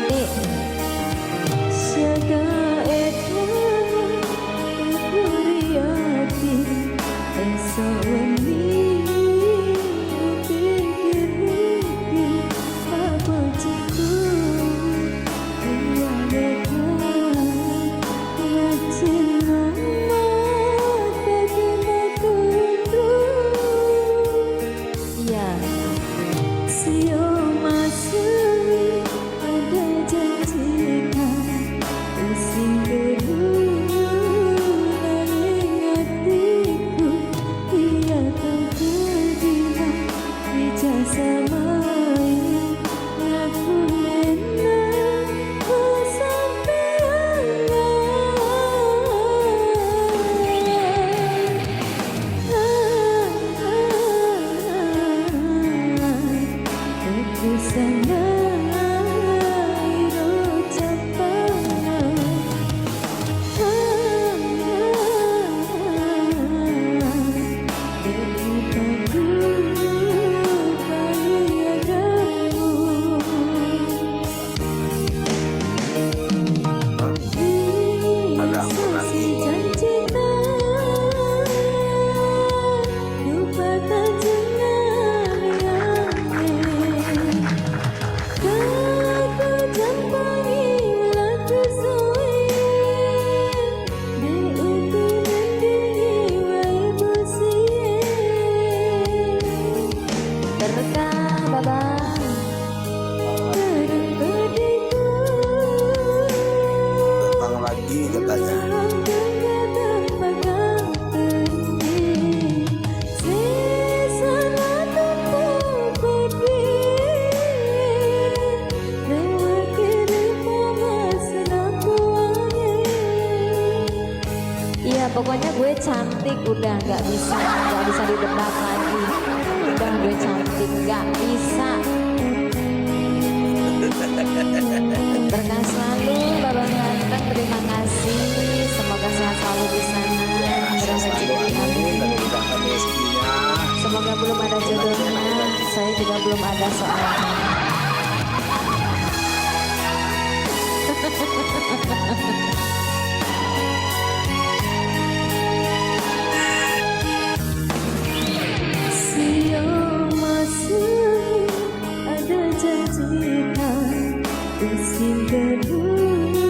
cantik. Syaga eta kuriati esok wengi pikir-pikir apa ciku ya dekat ngacin mama tapi aku itu ya sio masih ada janjikan sing kedua nanging hatiku ia tak terima ijazah main ngaku menang Berkah babang. Datang lagi katanya. Iya pokoknya gue cantik udah nggak bisa didebat lagi. Udah gue cantik nggak bisa. Berkah selalu babang ganteng, terima kasih. Semoga sehat selalu di sana. Rezeki amin. Semoga belum ada jodohnya. Saya juga belum ada soalnya. Sio masih ada janjikan sing kedua